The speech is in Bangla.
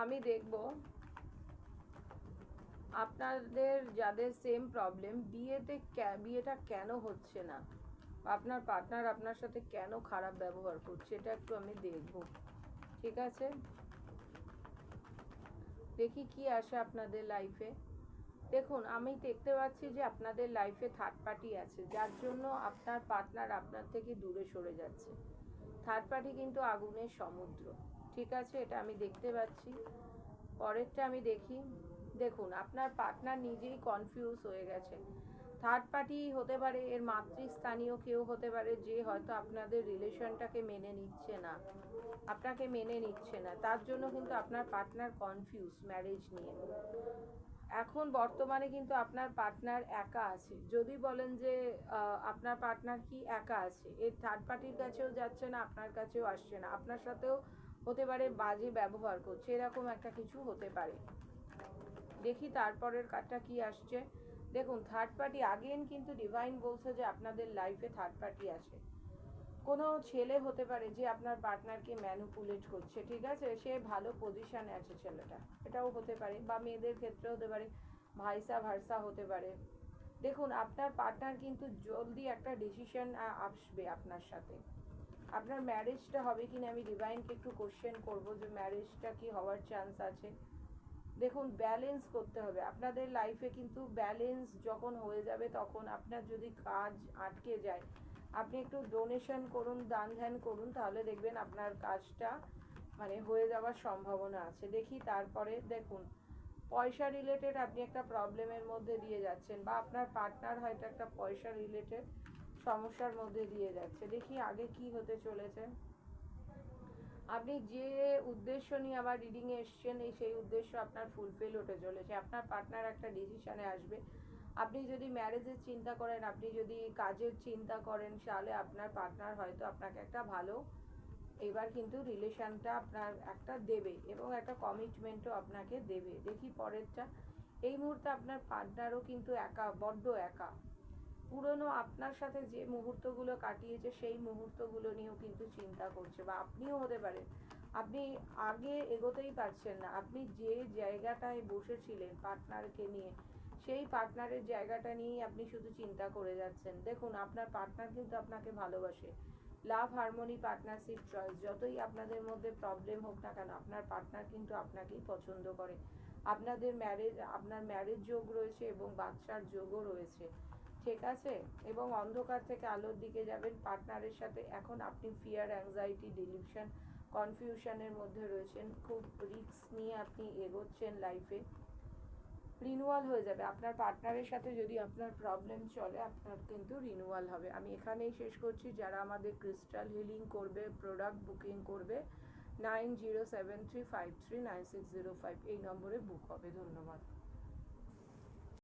আমি দেখব আপনাদের যাদের সেম প্রবলেম, বিয়েটা কেন হচ্ছে না, আপনার পার্টনার আপনার সাথে কেন খারাপ ব্যবহার করছে, এটা একটু আমি দেখব। ঠিক আছে, দেখি কি আসে আপনাদের লাইফে। দেখুন, আমি দেখতে পাচ্ছি যে আপনাদের লাইফে থার্ড পার্টি আছে, যার জন্য আপনার পার্টনার আপনার থেকে দূরে সরে যাচ্ছে। থার্ড পার্টি কিন্তু আগুনের সমুদ্র। ঠিক আছে, এটা আমি দেখতে পাচ্ছি। পরেরটা আমি দেখি। দেখুন, আপনার পার্টনার নিজেই কনফিউজ হয়ে গেছে। থার্ড পার্টি হতে পারে, এর মাতৃস্থানীয় কেউ হতে পারে, যে হয়তো আপনাদের রিলেশনটাকে মেনে নিচ্ছে না, আপনাকে মেনে নিচ্ছে না। তার জন্য কিন্তু আপনার পার্টনার কনফিউজ ম্যারেজ নিয়ে। এখন বর্তমানে কিন্তু আপনার পার্টনার একা আছে। যদি বলেন যে আপনার পার্টনার কি একা আছে, এর থার্ড পার্টির কাছেও যাচ্ছে না, আপনার কাছেও আসছে না, আপনার সাথেও হতে পারে বাজে ব্যবহার করছে, এরকম একটা কিছু হতে পারে। দেখি তারপরের কার্ডটা কি আসছে। দেখুন, থার্ড পার্টি আগেন কিন্তু ডিভাইন বলছে যে আপনাদের লাইফে থার্ড পার্টি আছে। কোনো ছেলে হতে পারে যে আপনার পার্টনারকে ম্যানুপুলেট করছে। ঠিক আছে, সে ভালো পজিশানে আছে ছেলেটা, এটাও হতে পারে, বা মেয়েদের ক্ষেত্রে হতে পারে, ভাইসা ভার্সা হতে পারে। দেখুন, আপনার পার্টনার কিন্তু জলদি একটা ডিসিশন আসবে আপনার সাথে। আপনার ম্যারেজটা হবে কিনা আমি ডিভাইনকে একটু কোশ্চেন করব যে ম্যারেজটা কি হওয়ার চান্স আছে। দেখুন, ব্যালেন্স করতে হবে আপনাদের লাইফে, কিন্তু ব্যালেন্স যখন হয়ে যাবে তখন আপনার যদি কাজ আটকে যায়, আপনি একটু ডোনেশন করুন, দান ধ্যান করুন, তাহলে দেখবেন আপনার কাজটা মানে হয়ে যাওয়ার সম্ভাবনা আছে। দেখি তারপরে। দেখুন, পয়সা রিলেটেড আপনি একটা প্রবলেমের মধ্যে দিয়ে যাচ্ছেন, বা আপনার পার্টনার হয়তো একটা পয়সা রিলেটেড সমস্যার মধ্যে দিয়ে যাচ্ছে। দেখি আগে কি হতে চলেছে। আপনি যে উদ্দেশ্য নিয়ে আবার রিডিংয়ে এসছেন, সেই উদ্দেশ্য আপনার ফুলফিল হতে চলেছে। আপনার পার্টনার একটা ডিসিশানে আসবে। আপনি যদি ম্যারেজের চিন্তা করেন, আপনি যদি কাজের চিন্তা করেন, তাহলে আপনার পার্টনার হয়তো আপনাকে একটা ভালো এবার কিন্তু রিলেশানটা আপনার একটা দেবে, এবং একটা কমিটমেন্টও আপনাকে দেবে। দেখি পরেরটা। এই মুহূর্তে আপনার পার্টনারও কিন্তু একা, বড্ড একা। পুরনো আপনার সাথে যে মুহূর্তগুলো কাটিয়েছে সেই মুহূর্তগুলো নিয়েও কিন্তু চিন্তা করছে, বা আপনিও হতে পারেন আপনি আগে এগোতেই পারছেন না। আপনি যে জায়গাটায় বসেছিলেন পার্টনারকে নিয়ে, সেই পার্টনারের জায়গাটা নিয়েই আপনি শুধু চিন্তা করে যাচ্ছেন। দেখুন, আপনার পার্টনার কিন্তু আপনাকে ভালোবাসে। লাভ, হারমোনি, পার্টনারশিপ, চয়েস, যতই আপনাদের মধ্যে প্রবলেম হোক না কেন, আপনার পার্টনার কিন্তু আপনাকেই পছন্দ করে। আপনার ম্যারেজ যোগ রয়েছে এবং বাচ্চার যোগও রয়েছে। ঠিক আছে, এবং অন্ধকার থেকে আলোর দিকে যাবেন পার্টনারের সাথে। এখন আপনি ফিয়ার, অ্যাংজাইটি, ডিলিউশন, কনফিউশনের মধ্যে রয়েছেন। খুব রিস্ক নিয়ে আপনি এগোচ্ছেন লাইফে। রিনিউয়াল হয়ে যাবে আপনার পার্টনারের সাথে। যদি আপনার প্রবলেম চলে, আপনার কিন্তু রিনিউয়াল হবে। আমি এখানেই শেষ করছি। যারা আমাদের ক্রিস্টাল হিলিং করবে, প্রোডাক্ট বুকিং করবে, 9073539605 এই নম্বরে বুক হবে। ধন্যবাদ।